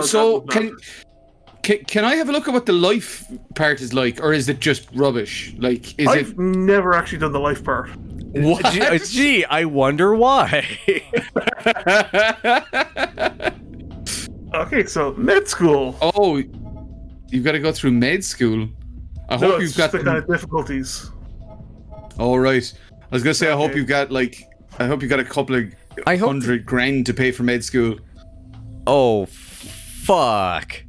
So can I have a look at what the life part is like, or is it just rubbish? Like, I've never actually done the life part. What? Gee, I wonder why. Okay, so med school. Oh, you've got to go through med school. I hope you've got the kind of difficulties. All right. I was gonna say, I hope you've got a couple of $100,000 to pay for med school. Oh, fuck.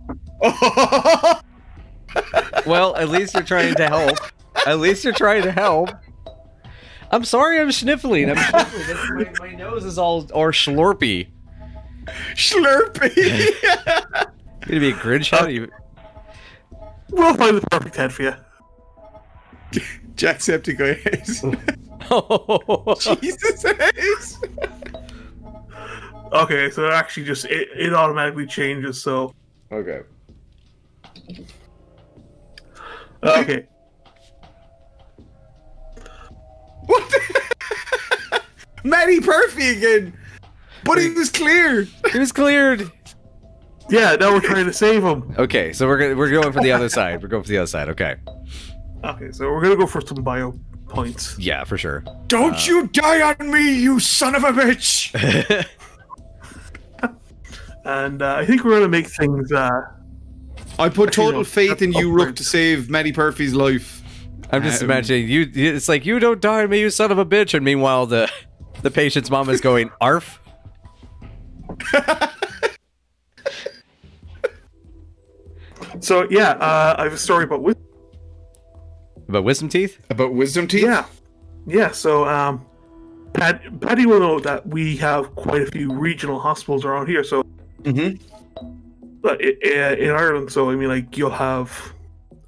Well, at least you're trying to help. At least you're trying to help. I'm sorry, I'm sniffling. My nose is all slurpy. Slurpy. Gonna be a Grinch head. We'll find the perfect head for you. Jacksepticeye. Oh, Jesus. Okay, so it actually just it automatically changes. So okay. Okay. What? Maddy Purphy again. But he was cleared. He was cleared. Yeah, now we're trying to save him. Okay, so we're going for the other side. We're going for the other side. Okay. Okay, so we're gonna go for some bio points. Yeah, for sure. Don't you die on me, you son of a bitch! And I think we're gonna make things. I put total faith in you, Rook, to save Maddy Purphy's life. I'm just imagining you. It's like, you don't die on me, you son of a bitch, and meanwhile the patient's mom is going arf. So yeah, I have a story about wisdom. About wisdom teeth? About wisdom teeth? Yeah. So Paddy will know that we have quite a few regional hospitals around here. So in Ireland, so I mean, like, you'll have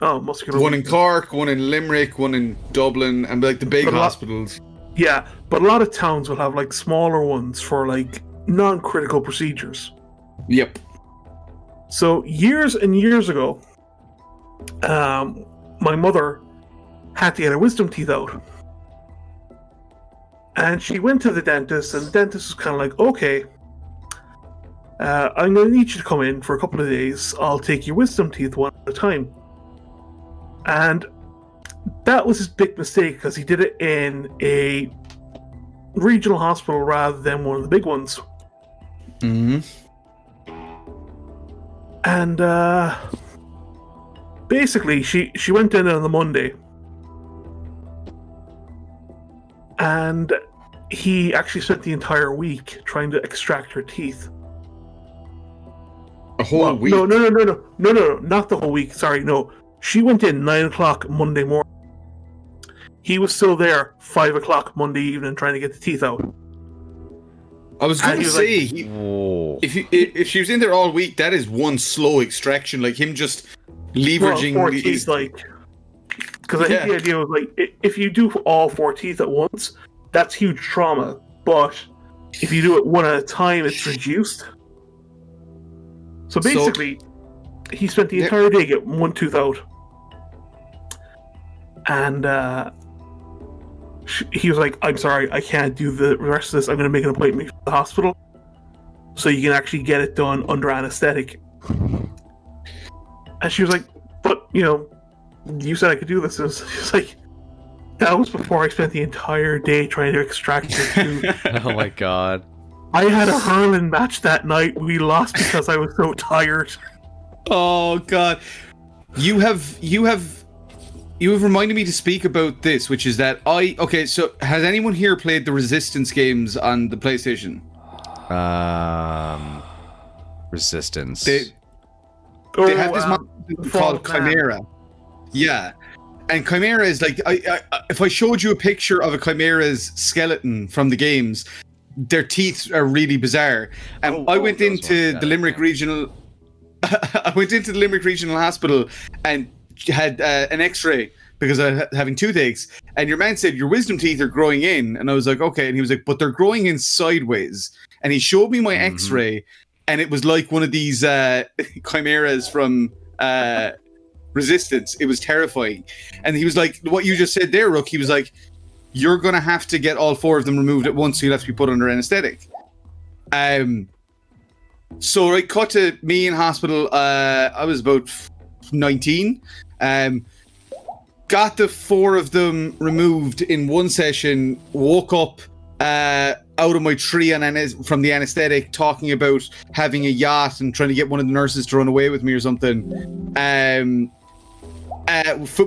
muscular one in Cork, one in Limerick, one in Dublin, and like the big hospitals. Yeah, but a lot of towns will have like smaller ones for like non-critical procedures. Yep. So years and years ago, my mother had to get her wisdom teeth out. And she went to the dentist, and the dentist was kind of like, okay, I'm going to need you to come in for a couple of days. I'll take your wisdom teeth one at a time. And that was his big mistake, because he did it in a regional hospital rather than one of the big ones. Mm-hmm. And basically, she went in on the Monday, and he actually spent the entire week trying to extract her teeth. A whole week? No, not the whole week. Sorry, no. She went in 9 o'clock Monday morning. He was still there 5 o'clock Monday evening trying to get the teeth out. I was going to say, if she was in there all week, that is one slow extraction, like him just leveraging 4 teeth, like, because I think the idea was like, if you do all 4 teeth at once, that's huge trauma. But if you do it one at a time, it's reduced. So basically, he spent the entire day getting one tooth out, and he was like, I'm sorry, I can't do the rest of this. I'm going to make an appointment for the hospital so you can actually get it done under anesthetic. And she was like, but, you know, you said I could do this. And she's like, that was before I spent the entire day trying to extract your tooth. Oh my god. I had a hurling match that night. We lost because I was so tired. Oh god. You have reminded me to speak about this, which is that okay, so has anyone here played the Resistance games on the PlayStation? Resistance. They have this mod called Chimera. Yeah. And Chimera is like, if I showed you a picture of a Chimera's skeleton from the games, their teeth are really bizarre. And I went into the Limerick Regional Hospital and had an X-ray because I was having toothaches, and your man said your wisdom teeth are growing in, and I was like, okay, and he was like, but they're growing in sideways, and he showed me my X-ray, and it was like one of these chimeras from Resistance. It was terrifying, and he was like, what you just said there, Rook, he was like, you're gonna have to get all 4 of them removed at once, so you'll have to be put under anesthetic. So right, cut to me in hospital. I was about 19. Got the 4 of them removed in one session. Woke up out of my tree from the anesthetic, talking about having a yacht and trying to get one of the nurses to run away with me or something.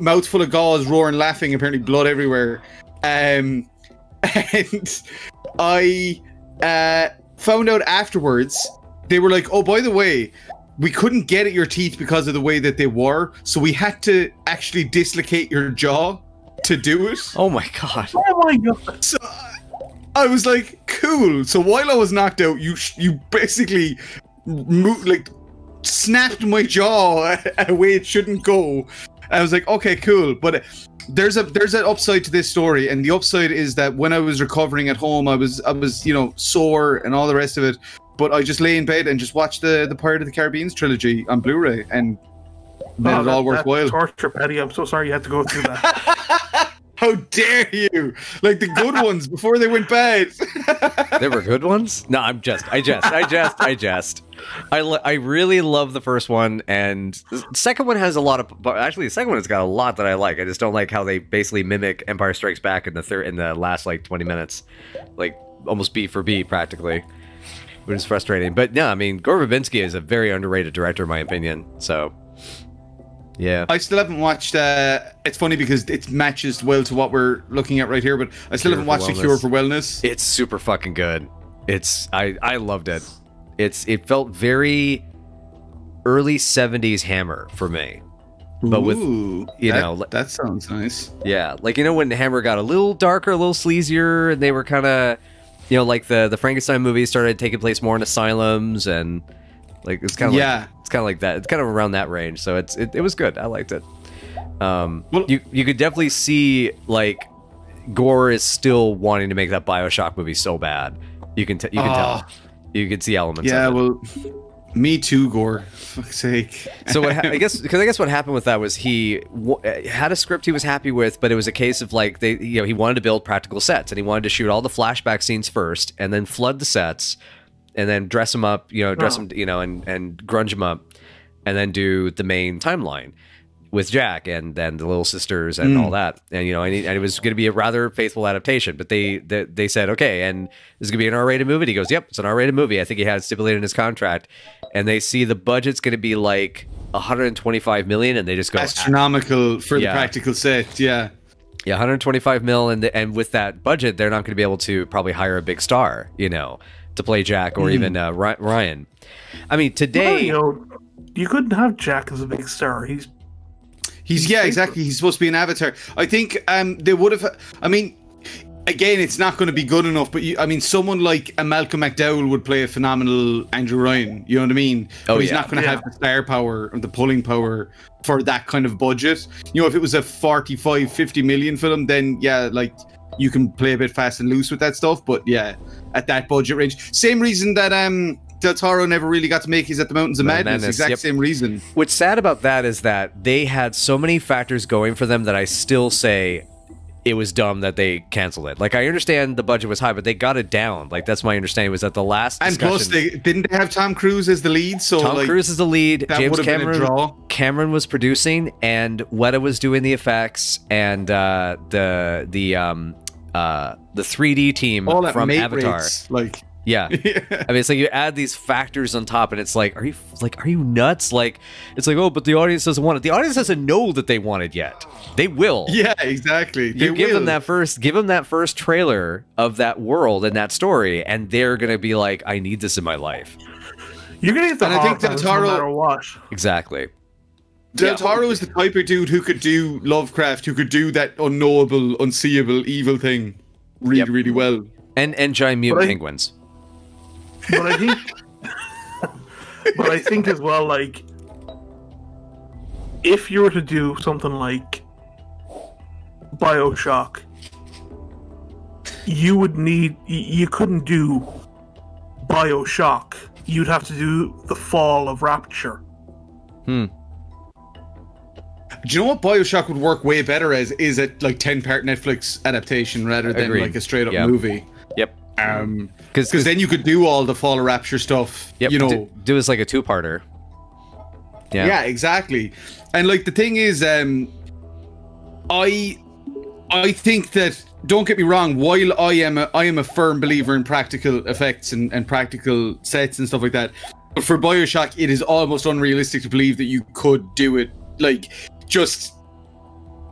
Mouth full of gauze, roaring, laughing, apparently blood everywhere. And I found out afterwards, they were like, oh, by the way, we couldn't get at your teeth because of the way that they were, so we had to actually dislocate your jaw to do it. Oh my god. Oh my god. So I was like, cool. So while I was knocked out, you basically snapped my jaw a way it shouldn't go. I was like, okay, cool. But there's an upside to this story, and the upside is that when I was recovering at home, I was sore and all the rest of it. But I just lay in bed and just watched the Pirate of the Caribbean trilogy on Blu-ray, and made it all worthwhile. Torture, Paddy. I'm so sorry you had to go through that. How dare you! Like the good ones before they went bad. There were good ones? No, I jest. I really love the first one, and the second one has a lot of. Actually, the second one has got a lot that I like. I just don't like how they basically mimic Empire Strikes Back in the last like 20 minutes, like almost beat for beat practically, which is frustrating. But no, I mean, Gore Verbinski is a very underrated director in my opinion. So. Yeah, I still haven't watched. It's funny because it matches well to what we're looking at right here, but I still haven't watched The Cure for Wellness. It's super fucking good. I loved it. It felt very early 70s Hammer for me, but with that sounds nice. Yeah, like when Hammer got a little darker, a little sleazier, and they were kind of like the Frankenstein movies started taking place more in asylums, and like it's kind of it's kind of like that. It's kind of around that range, so it was good. I liked it. You could definitely see like Gore is still wanting to make that BioShock movie so bad. You can tell. You can see elements. Yeah, of it. well, me too, Gore. For fuck's sake. So I guess what happened with that was he had a script he was happy with, but it was a case of like he wanted to build practical sets, and he wanted to shoot all the flashback scenes first, and then flood the sets, and then dress them up, them, and grunge them up, and then do the main timeline with Jack and then the little sisters and all that. And and it was going to be a rather faithful adaptation, but they said, okay, and this is going to be an R-rated movie. And he goes, yep, it's an R-rated movie. I think he had it stipulated in his contract. And they see the budget's going to be like 125 million, and they just go astronomical for the practical set. Yeah, 125 mil, and with that budget, they're not going to be able to probably hire a big star, to play Jack or even Ryan. I mean, today, you couldn't have Jack as a big star. He's exactly. He's supposed to be an avatar. I think they would have. I mean, again, it's not going to be good enough. But someone like a Malcolm McDowell would play a phenomenal Andrew Ryan. You know what I mean? But he's not going to have the star power or the pulling power for that kind of budget. If it was a 45, 50 million film, then like you can play a bit fast and loose with that stuff. But yeah, at that budget range, same reason that Del Toro never really got to make his At the Mountains of Madness. Exact same reason. What's sad about that is that they had so many factors going for them that I still say it was dumb that they canceled it. Like, I understand the budget was high, but they got it down. Like, that's my understanding, was that the last discussion... And plus, didn't they have Tom Cruise as the lead? So Tom Cruise is the lead. That James would have been a draw. Cameron was producing, and Weta was doing the effects, and the 3D team from Avatar. Rates, Yeah. I mean, it's like you add these factors on top, and it's like, are you nuts? Like, it's like, oh, but the audience doesn't want it. The audience doesn't know that they want it yet. They will. Yeah, exactly. You give them that first trailer of that world and that story, and they're gonna be like, I need this in my life. You're gonna get the. And I think Del Toro, no matter what. Exactly. Del Toro is the type of dude who could do Lovecraft, who could do that unknowable, unseeable, evil thing really, really well. And giant mutant penguins. But I think as well, like, if you were to do something like BioShock, you couldn't do BioShock. You'd have to do The Fall of Rapture. Do you know what BioShock would work way better as? Is a 10-part Netflix adaptation rather than like a straight up movie. Yep. Because then you could do all the Fall of Rapture stuff. Yep, you know, do as like a two-parter. Yeah, exactly. And like the thing is, I think that, don't get me wrong, while I am a firm believer in practical effects and practical sets and stuff like that, but for BioShock, it is almost unrealistic to believe that you could do it. Like, just,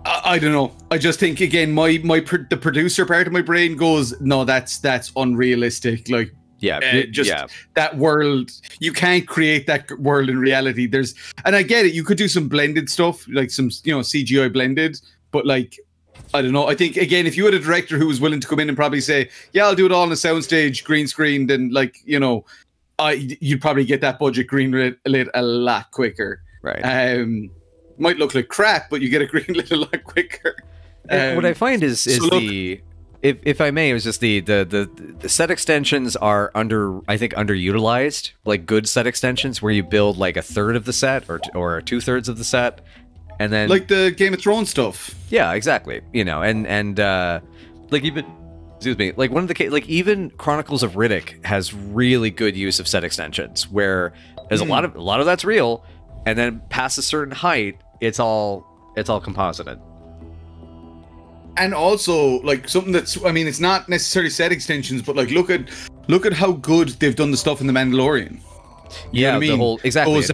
I don't know. I just think, again, the producer part of my brain goes, no, that's unrealistic. Like, that world, you can't create that world in reality. And I get it, you could do some blended stuff, like some, CGI blended, but like, I don't know. I think, again, if you had a director who was willing to come in and probably say, yeah, I'll do it all on a soundstage, green screen, then like, you'd probably get that budget green lit a lot quicker. Right. Might look like crap, but you get a green lit a lot quicker. What I find is if I may, it was just the set extensions are underutilized, like good set extensions where you build like a third of the set or 2/3 of the set. And then, like the Game of Thrones stuff. Yeah, exactly. And like even, excuse me, like even Chronicles of Riddick has really good use of set extensions, where there's a lot of that's real, and then past a certain height, it's all composited. And also, like something that's, I mean, it's not necessarily set extensions, but like look at how good they've done the stuff in The Mandalorian. You know what I mean? The whole, exactly. Those,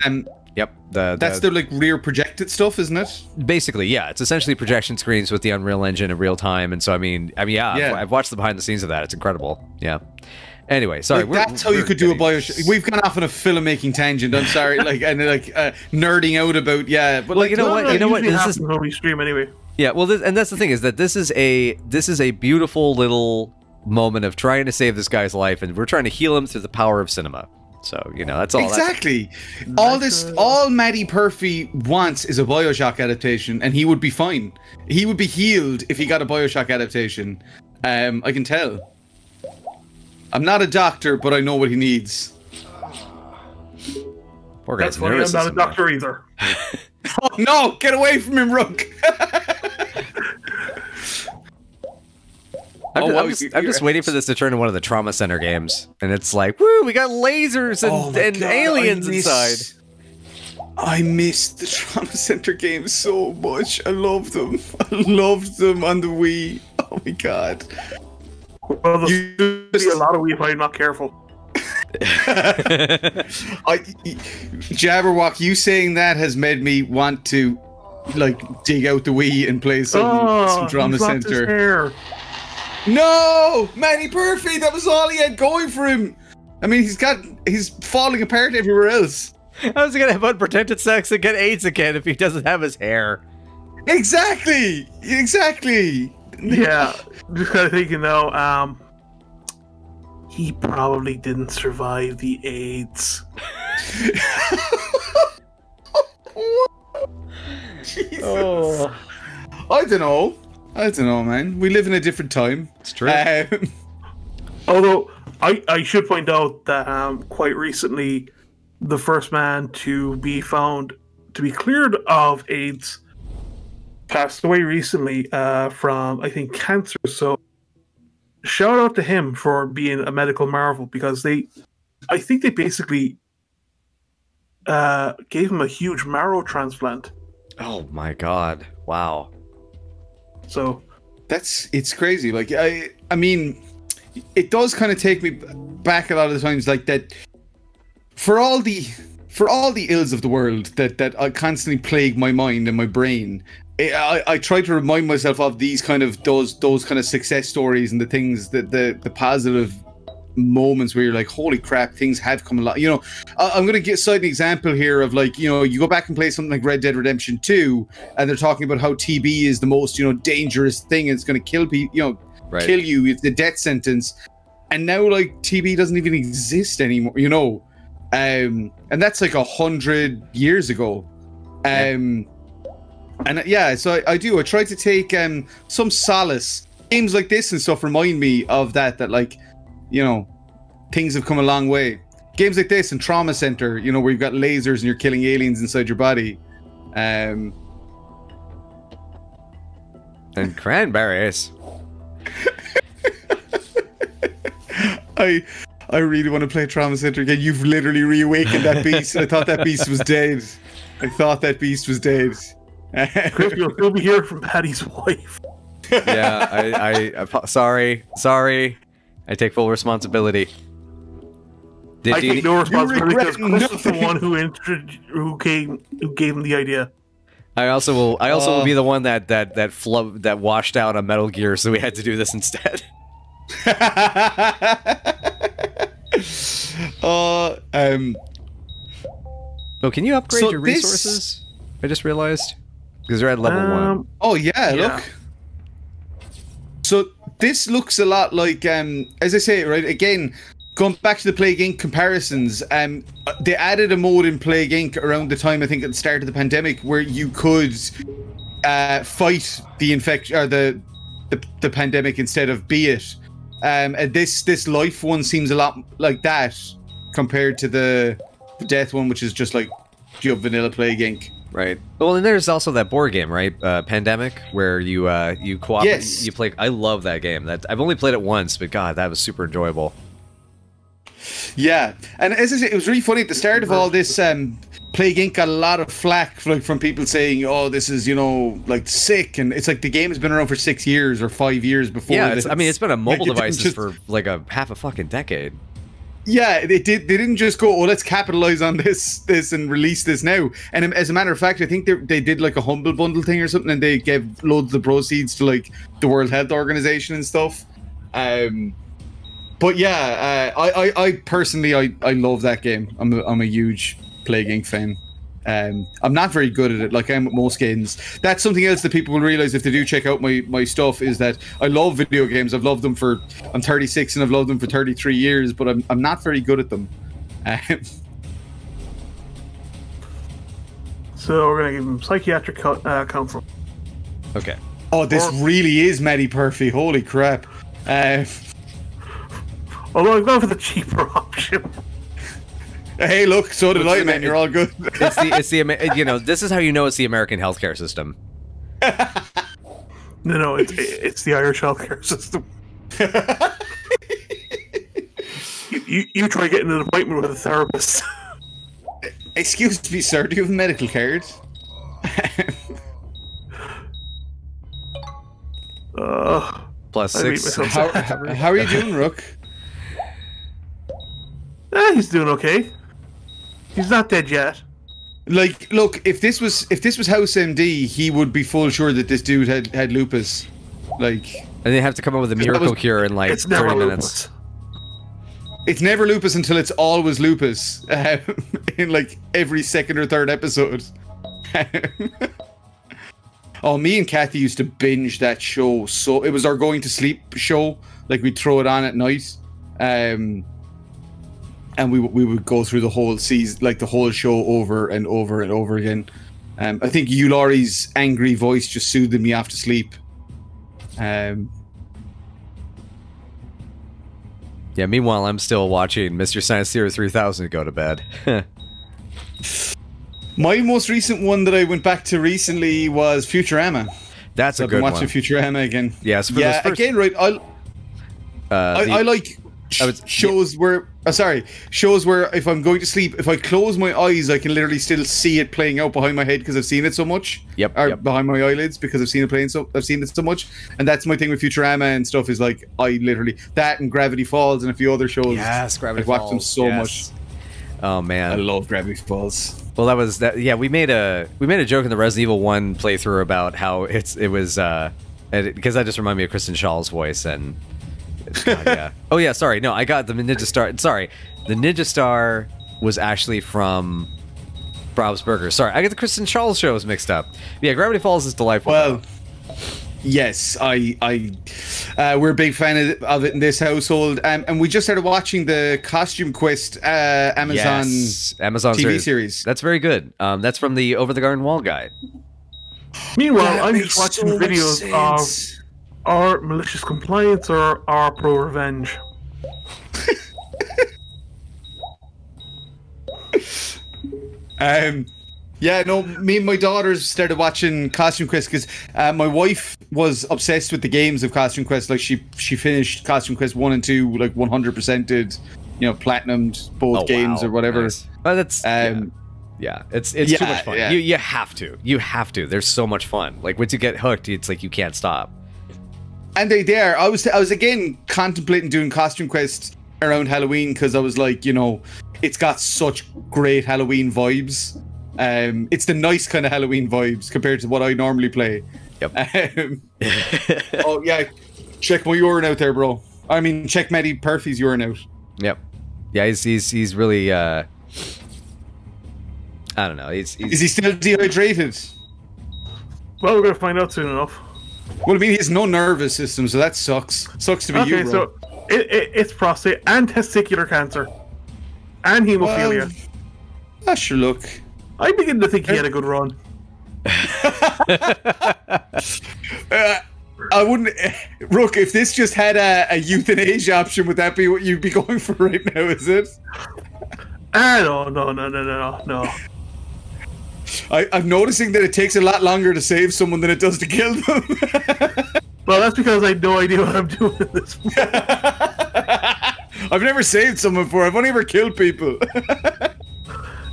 yep. That's the like rear projected stuff, isn't it? Basically, yeah. It's essentially projection screens with the Unreal Engine in real time, and so I mean, I've watched the behind the scenes of that. It's incredible. Yeah. Anyway, sorry. Like, that's how you could do a BioShock. We've gone off on a filmmaking tangent. I'm sorry, nerding out about but like you know what? This is no stream anyway. Yeah, well, and that's the thing, is that this is a beautiful little moment of trying to save this guy's life, and we're trying to heal him through the power of cinema. So, that's all. Exactly. All Maddy Purphy wants is a BioShock adaptation, and he would be fine. He would be healed if he got a BioShock adaptation. I can tell. I'm not a doctor, but I know what he needs. Poor guy's That's funny, I'm not a doctor either. Oh no! Get away from him, Rook! I'm just waiting for this to turn into one of the Trauma Center games, and it's like, woo, we got lasers and aliens inside. I missed the Trauma Center games so much. I loved them. I loved them on the Wii. Oh my god. Well, there'll be a lot of Wii if I'm not careful. Jabberwock, you saying that has made me want to like dig out the Wii and play some Trauma Center. No, Maddy Purphy, that was all he had going for him. I mean, he's falling apart everywhere else. How's he gonna have unprotected sex and get AIDS again if he doesn't have his hair? Exactly. Yeah, just kind of thinking though, he probably didn't survive the AIDS. Jesus. Oh, I don't know, man. We live in a different time. It's true. Although I should point out that quite recently, the first man to be found to be cleared of AIDS passed away recently from, I think, cancer. So shout out to him for being a medical marvel, because I think they basically gave him a huge marrow transplant. Oh my god! Wow. So it's crazy. Like I mean, it does kind of take me back a lot of the times, like that. For all the ills of the world that constantly plague my mind and my brain, I try to remind myself of these kind of those kind of success stories and the things that the positive moments where you're like, holy crap, things have come along. I'm going to cite an example here of, like, you go back and play something like Red Dead Redemption 2, and they're talking about how TB is the most, dangerous thing. It's going to kill people, right. Kill you. It's the death sentence. And now, like, TB doesn't even exist anymore, and that's like 100 years ago. And yeah, so I try to take some solace. Games like this and stuff remind me of that like, things have come a long way. Games like this and Trauma Center, where you've got lasers and you're killing aliens inside your body. And I really want to play Trauma Center again. You've literally reawakened that beast. I thought that beast was dead. Chris, you'll still be hearing from Paddy's wife. Yeah, sorry. I take full responsibility. I take no responsibility because Chris is the one who gave him the idea. I also will be the one that washed out on Metal Gear, so we had to do this instead. Oh, can you upgrade your resources? I just realized because they're at level 1. Oh yeah, look. So this looks a lot like, as I say, right? Again, going back to the Plague Inc. comparisons, they added a mode in Plague Inc. around the time, I think, at the start of the pandemic, where you could fight the infection or the pandemic instead of be it. And this life one seems a lot like that compared to the death one, which is just like vanilla Plague Inc. Right. Well, and there's also that board game, right? Pandemic, where you cooperate. Yes. You play. I love that game. I've only played it once, but God, that was super enjoyable. Yeah, and as I say, it was really funny at the start of all this. Plague Inc. got a lot of flack from people saying, "Oh, this is like sick," and it's like the game has been around for 6 years or 5 years before. Yeah, I mean, it's been on mobile devices for like half a fucking decade. Yeah, they didn't just go, "Oh, let's capitalize on this and release this now." And as a matter of fact, I think they did like a Humble Bundle thing or something, and they gave loads of the proceeds to like the World Health Organization and stuff. But yeah, I personally I love that game. I'm a huge Plague Inc. fan. I'm not very good at it, like I'm at most games. That's something else that people will realize if they do check out my stuff, is that I love video games. I've loved them I'm 36 and I've loved them for 33 years, but I'm not very good at them. So we're gonna give him psychiatric counsel. Okay. Oh, this really is Maddy Purphy. Holy crap. Although I've gone for the cheaper option. Hey, look, so did I, man. You're all good. It's the this is how you know it's the American healthcare system. No, it's the Irish healthcare system. you try getting an appointment with a therapist. Excuse me, sir. Do you have a medical card? +6. How are you doing, Rook? He's doing okay. He's not dead yet. Like, look, if this was House MD, he would be full sure that this dude had lupus. Like, and they have to come up with a miracle cure in like 30 minutes. It's never lupus until it's always lupus. In like every second or third episode. Oh, me and Kathy used to binge that show. So it was our going to sleep show. Like, we'd throw it on at night. And we would go through the whole season, like the whole show, over and over and over again. I think Laurie's angry voice just soothed me off to sleep. Yeah. Meanwhile, I'm still watching Mr. Science Theater 3000 go to bed. My most recent one that I went back to recently was Futurama. That's a good one. I've been watching Futurama again. Yes. Yeah. Again, right. I like shows where if I'm going to sleep, if I close my eyes, I can literally still see it playing out behind my head because I've seen it so much. Yep. Behind my eyelids because I've seen it so much. And that's my thing with Futurama and stuff, is like I literally, that and Gravity Falls and a few other shows. Yes, Gravity Falls. I've watched them so much. Oh man, I love Gravity Falls. Well, that was that. Yeah, we made a joke in the Resident Evil 1 playthrough about how it was because that just reminded me of Kristen Shaw's voice and. God, yeah. Oh yeah. Sorry. No, I got the Ninja Star. Sorry, the Ninja Star was actually from Bob's Burgers. Sorry, I get the Kristen Shaw shows mixed up. Yeah, Gravity Falls is delightful. Well, yes, we're a big fan of it in this household, and we just started watching the Costume Quest Amazon TV series. That's very good. That's from the Over the Garden Wall guy. Meanwhile, I'm just watching videos of our malicious compliance or our pro revenge. Yeah, no, me and my daughters started watching Costume Quest because my wife was obsessed with the games of Costume Quest. Like she finished Costume Quest 1 and 2 like 100%ed, you know, platinumed both games or whatever. Nice. Well, that's yeah, it's too much fun. Yeah. You have to. There's so much fun. Like once you get hooked, it's like you can't stop. And I was again contemplating doing Costume Quest around Halloween because I was like, you know, it's got such great Halloween vibes. It's the nice kind of Halloween vibes compared to what I normally play. Yep. Oh yeah, check my urine out there, bro. I mean, check Maddy Purphy's urine out. Yep. Yeah, he's really I don't know. Is he still dehydrated? Well, we're gonna find out soon enough. Well, I mean, he has no nervous system, so that sucks. Sucks to be you, bro. So it's prostate and testicular cancer and hemophilia. Sure, look. I begin to think he had a good run. I wouldn't, Rook. If this just had a euthanasia option, would that be what you'd be going for right now? Is it? No. I'm noticing that it takes a lot longer to save someone than it does to kill them. Well, that's because I have no idea what I'm doing at this point. I've never saved someone before. I've only ever killed people.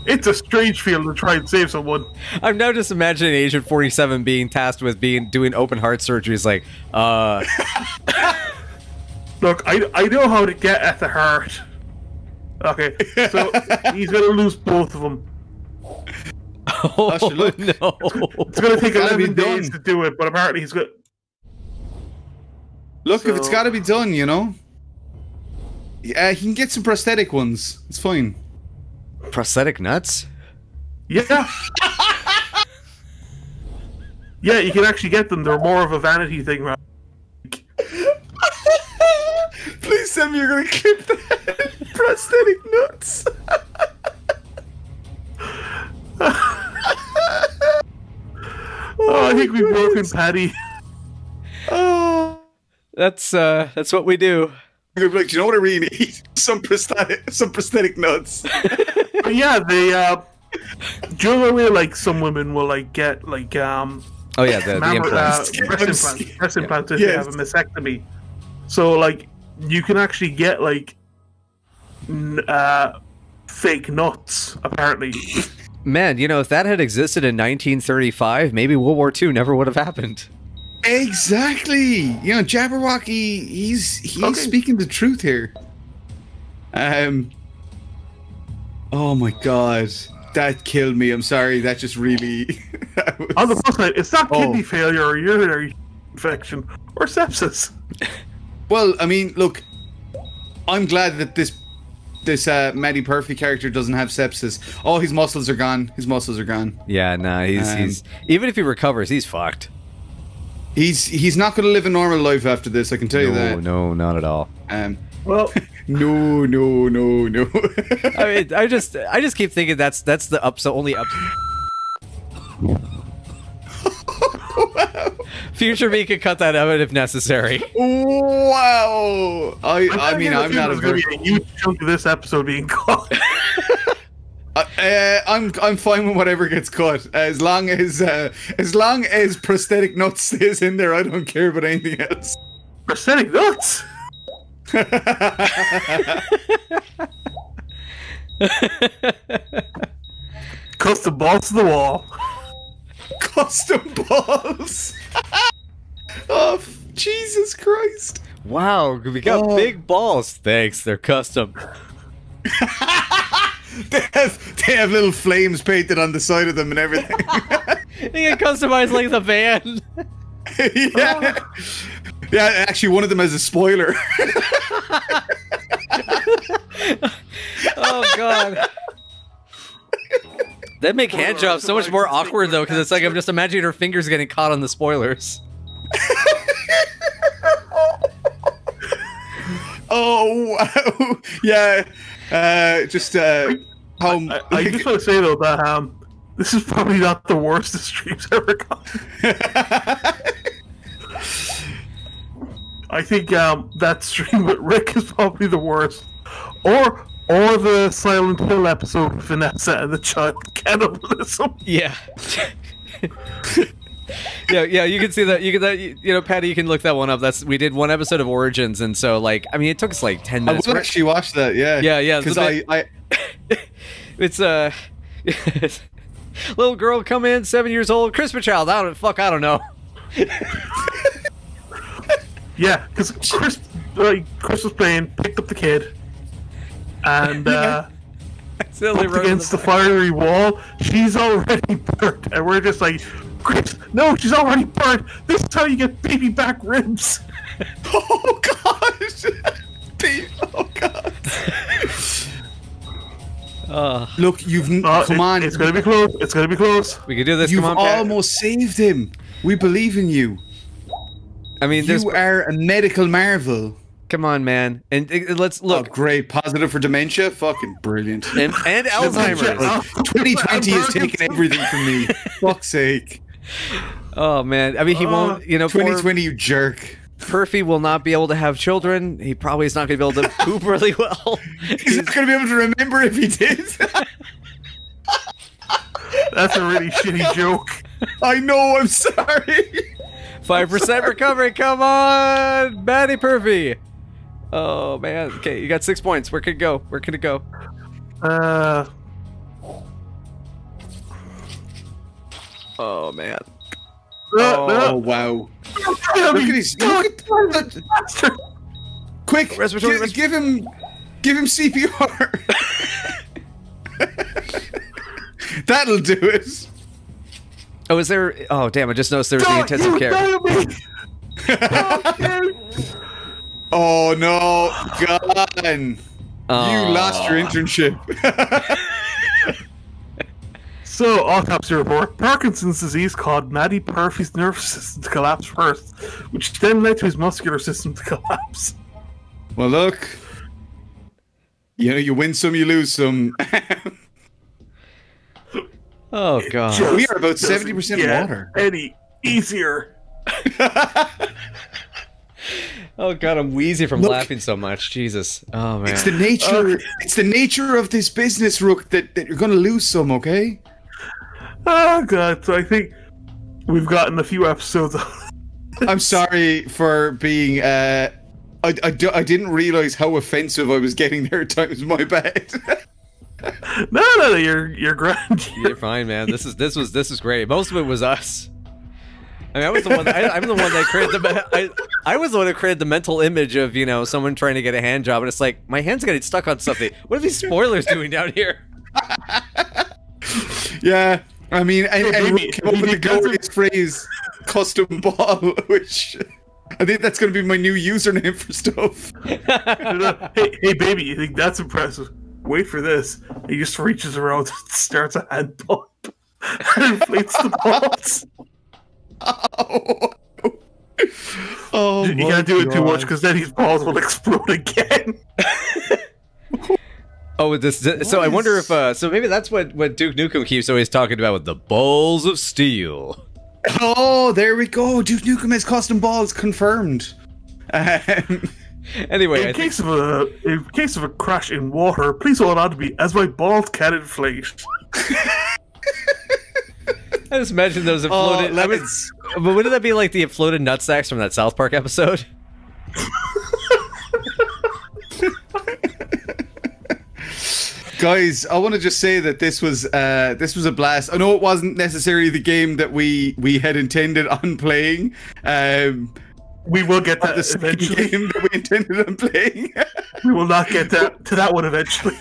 It's a strange feeling to try and save someone. I'm now just imagining Agent 47 being tasked with doing open heart surgery. It's like, Look, I know how to get at the heart. Okay, so he's gonna lose both of them. oh no! It's gonna take 11 days to do it, but apparently he's good. Look, if it's got to be done, you know. Yeah, he can get some prosthetic ones. It's fine. Prosthetic nuts? Yeah. Yeah, you can actually get them. They're more of a vanity thing, right? Please tell me you're gonna clip that. Prosthetic nuts. Oh, I think we've broken Paddy. Oh, that's what we do. you're like, do you know what I really need? Some prosthetic nuts. But yeah, they do you know the way like some women will like get like oh yeah, the implants. breast implants if they have a mastectomy. So like you can actually get like fake nuts apparently. Man, you know, if that had existed in 1935, maybe World War II never would have happened. Exactly. You know, Jabberwocky, he's speaking the truth here. Oh my god. That killed me. I'm sorry. That just really... On the plus side, it's not kidney failure or urinary infection or sepsis. Well, I mean, look, I'm glad that this Maddy Purphy character doesn't have sepsis. Oh, his muscles are gone. His muscles are gone. Yeah, nah, he's even if he recovers, he's fucked. He's not going to live a normal life after this. I can tell you that. No, not at all. Well, no. I mean, I just keep thinking that's the only up. Wow. Future me could cut that out if necessary. Wow. I mean, I'm not a very... Gonna be a huge chunk of this episode being cut. I'm fine with whatever gets cut as long as prosthetic nuts stays in there. I don't care about anything else. Prosthetic nuts. Custom balls to the wall. Custom balls. Oh, Jesus Christ! Wow, we got big balls. Thanks, they're custom. They have little flames painted on the side of them and everything. They get customized like the van. Yeah. Yeah, actually one of them has a spoiler. Oh god. That make hand jobs so much more awkward though, because it's like I'm just imagining her fingers getting caught on the spoilers. Oh wow. Yeah. I just want to say though that this is probably not the worst the stream's ever gotten. I think that stream with Rick is probably the worst, or the Silent Hill episode with Vanessa and the child cannibalism. Yeah. Yeah, you can see that. You know, Paddy, you can look that one up. We did one episode of Origins, and so like, I mean, it took us like 10 minutes. I would actually watch that. Yeah, yeah. Because it's little girl come in, 7 years old, Christmas child. I don't know. Yeah, because Chris was playing, picked up the kid, and up against the fiery wall. She's already burnt, and we're just like, Chris, no, she's already burnt. This is how you get baby back ribs. Oh God! Oh God! Look, come on. It's gonna be close. It's gonna be close. We can do this. You've come on, almost saved him. We believe in you. I mean, you are a medical marvel. Come on, man. And let's look. Oh, great. Positive for dementia? Fucking brilliant. And Alzheimer's. 2020 has taken everything from me. Fuck's sake. Oh, man. I mean, he won't, you know. 2020, you jerk. Purphy will not be able to have children. He probably is not going to be able to poop really well. He's not going to be able to remember if he did. That's a really shitty joke. I know, I'm sorry. 5% recovery, come on! Maddy Purphy! Oh, man. Okay, you got 6 points. Where could it go? Where could it go? Oh, man. Oh, wow. Look at his... Quick! Respiratory. Give him CPR! That'll do it. Oh, is there... Oh, damn, I just noticed there was the intensive care. Oh, no. Gone. You lost your internship. So, autopsy report. Parkinson's disease caused Maddy Purphy's nervous system to collapse first, which then led to his muscular system to collapse. Well, look. You know, you win some, you lose some. Oh, God. We are about 70% water. Any easier. Oh, God, I'm wheezy from laughing so much. Jesus. Oh, man. It's the nature. It's the nature of this business, Rook, that you're going to lose some, okay? Oh, God. So I think we've gotten a few episodes. I'm sorry for being... I didn't realize how offensive I was getting there at times. My bad. No, you're grand. You're fine, man. This is great. Most of it was us. I mean, I was the one. I'm the one that created the. I was the one who created the mental image of, you know, someone trying to get a hand job, and it's like my hand's getting stuck on something. What are these spoilers doing down here? Yeah, I mean, and came up with the glorious phrase "custom ball," which I think that's going to be my new username for stuff. Hey, baby, you think that's impressive? Wait for this. He just reaches around and starts a hand pump and inflates the balls. Oh, you can't do it too much because then his balls will explode again. Oh, so I wonder if so maybe that's what Duke Nukem keeps always talking about with the balls of steel. Oh, there we go. Duke Nukem has custom balls confirmed. Anyway, in case of a crash in water, please hold on to me as my balls can inflate. I just imagine those floated. But wouldn't that be like the floated nutsacks from that South Park episode? Guys, I want to just say that this was a blast. I know it wasn't necessarily the game that we had intended on playing. We will get that eventually. Game that we intended on playing. We will not get to that one eventually.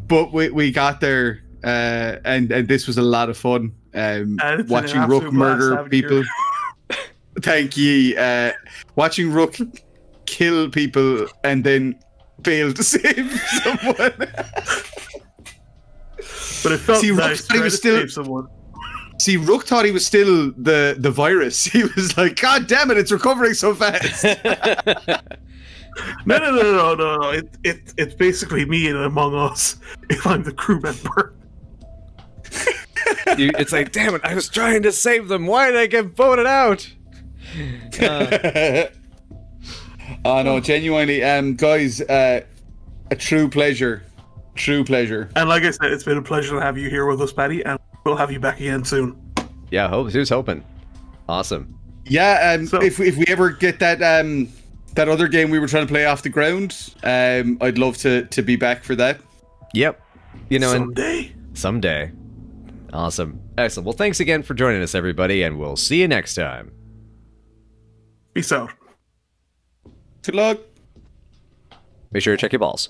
But we got there, and this was a lot of fun. Watching Rook murder people. Thank ye. Watching Rook kill people and then fail to save someone. But it felt nice to save someone. See, Rook thought he was still the virus. He was like, "God damn it, it's recovering so fast." No. It's basically me in Among Us if I'm the crew member. It's like, damn it, I was trying to save them. Why did I get voted out? Oh, no, genuinely, guys, a true pleasure. True pleasure. And like I said, it's been a pleasure to have you here with us, Paddy, and we'll have you back again soon. Yeah, who's hoping? Awesome. Yeah, if we ever get that that other game we were trying to play off the ground, I'd love to be back for that. Yep. You know, someday. Awesome. Excellent. Well, thanks again for joining us, everybody, and we'll see you next time. Peace out. Good luck. Make sure to check your balls.